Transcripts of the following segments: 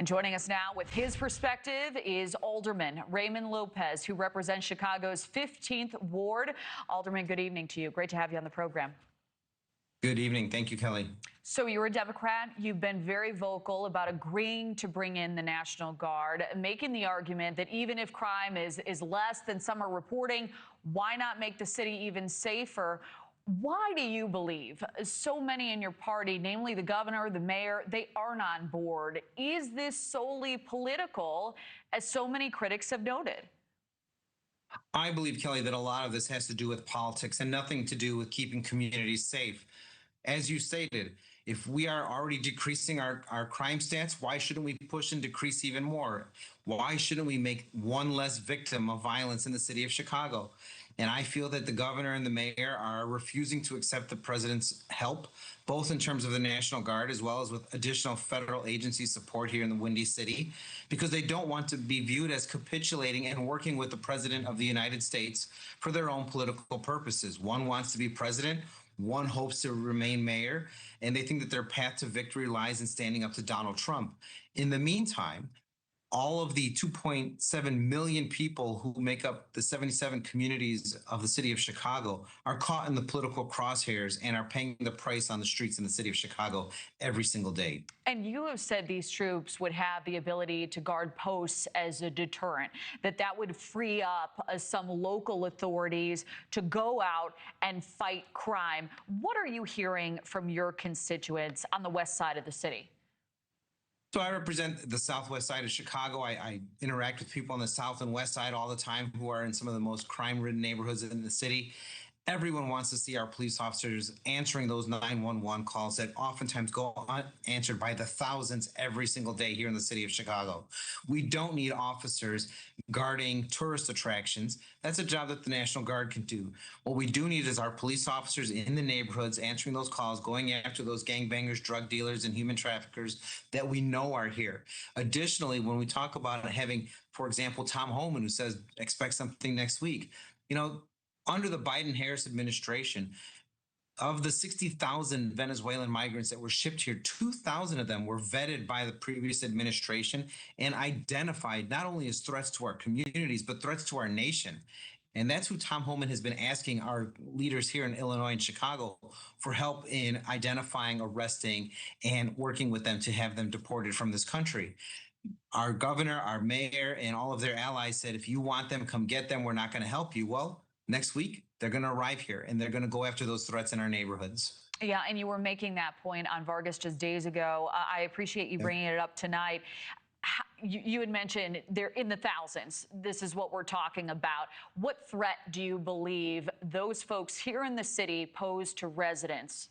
And joining us now with his perspective is Alderman Raymond Lopez, who represents Chicago's 15th Ward. Alderman, good evening to you. Great to have you on the program. Good evening. Thank you, Kelly. So you're a Democrat. You've been very vocal about agreeing to bring in the National Guard, making the argument that even if crime is less than some are reporting, why not make the city even safer? Why do you believe so many in your party, namely the governor, the mayor, they aren't on board? Is this solely political, as so many critics have noted? I believe, Kelly, that a lot of this has to do with politics and nothing to do with keeping communities safe. As you stated, if we are already decreasing our crime stats, why shouldn't we push and decrease even more? Why shouldn't we make one less victim of violence in the city of Chicago? And I feel that the governor and the mayor are refusing to accept the president's help, both in terms of the National Guard as well as with additional federal agency support here in the Windy City, because they don't want to be viewed as capitulating and working with the president of the United States for their own political purposes. One wants to be president, one hopes to remain mayor, and they think that their path to victory lies in standing up to Donald Trump. In the meantime, all of the 2.7 million people who make up the 77 communities of the city of Chicago are caught in the political crosshairs and are paying the price on the streets in the city of Chicago every single day. And you have said these troops would have the ability to guard posts as a deterrent, that would free up some local authorities to go out and fight crime. What are you hearing from your constituents on the west side of the city? So I represent the southwest side of Chicago. I interact with people on the south and west side all the time who are in some of the most crime-ridden neighborhoods in the city. Everyone wants to see our police officers answering those 911 calls that oftentimes go unanswered by the thousands every single day here in the city of Chicago. We don't need officers guarding tourist attractions. That's a job that the National Guard can do. What we do need is our police officers in the neighborhoods answering those calls, going after those gangbangers, drug dealers, and human traffickers that we know are here. Additionally, when we talk about having, for example, Tom Homan, who says expect something next week, under the Biden-Harris administration, of the 60,000 Venezuelan migrants that were shipped here, 2,000 of them were vetted by the previous administration and identified not only as threats to our communities, but threats to our nation. And that's who Tom Homan has been asking our leaders here in Illinois and Chicago for help in identifying, arresting, and working with them to have them deported from this country. Our governor, our mayor, and all of their allies said, if you want them, come get them. We're not going to help you. Well, next week, they're going to arrive here and they're going to go after those threats in our neighborhoods. Yeah, and you were making that point on Vargas just days ago. I appreciate you bringing it up tonight. You had mentioned they're in the thousands. This is what we're talking about. What threat do you believe those folks here in the city pose to residents?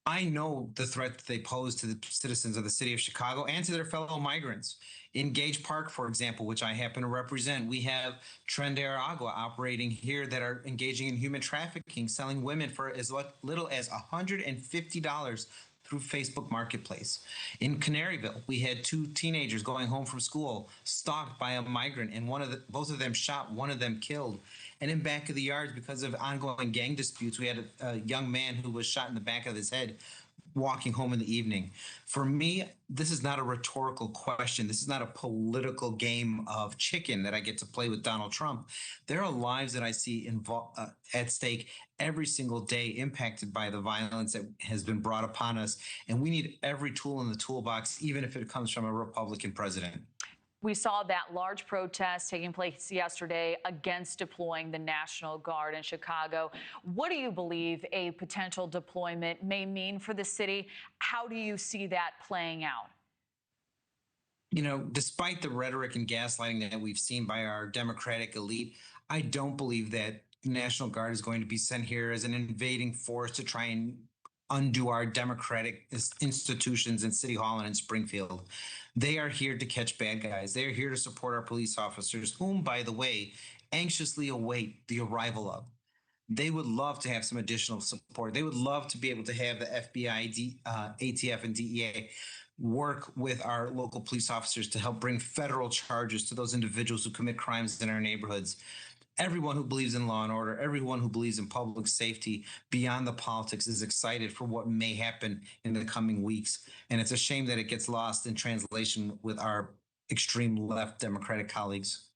I know the threat that they pose to the citizens of the city of Chicago and to their fellow migrants. In Gage Park, for example, which I happen to represent, we have Trendera Agua operating here that are engaging in human trafficking, selling women for as little as $150 through Facebook Marketplace. In Canaryville, we had two teenagers going home from school, stalked by a migrant, and both of them shot, one of them killed. And in Back of the Yards, because of ongoing gang disputes, we had a young man who was shot in the back of his head walking home in the evening. For me, this is not a rhetorical question. This is not a political game of chicken that I get to play with Donald Trump. There are lives that I see at stake every single day impacted by the violence that has been brought upon us. And we need every tool in the toolbox, even if it comes from a Republican president. We saw that large protest taking place yesterday against deploying the National Guard in Chicago. What do you believe a potential deployment may mean for the city? How do you see that playing out? Despite the rhetoric and gaslighting that we've seen by our Democratic elite, I don't believe that the National Guard is going to be sent here as an invading force to try and undo our democratic institutions in City Hall and in Springfield. They are here to catch bad guys. They are here to support our police officers, whom, by the way, anxiously await the arrival of. They would love to have some additional support. They would love to be able to have the FBI, ATF, and DEA work with our local police officers to help bring federal charges to those individuals who commit crimes in our neighborhoods. Everyone who believes in law and order, everyone who believes in public safety beyond the politics is excited for what may happen in the coming weeks. And it's a shame that it gets lost in translation with our extreme left Democratic colleagues.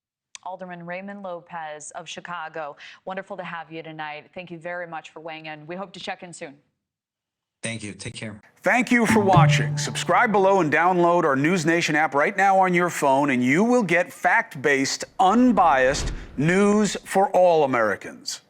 Alderman Raymond Lopez of Chicago. Wonderful to have you tonight. Thank you very much for weighing in. We hope to check in soon. Thank you. Take care. Thank you for watching. Subscribe below and download our NewsNation app right now on your phone, and you will get fact-based, unbiased news for all Americans.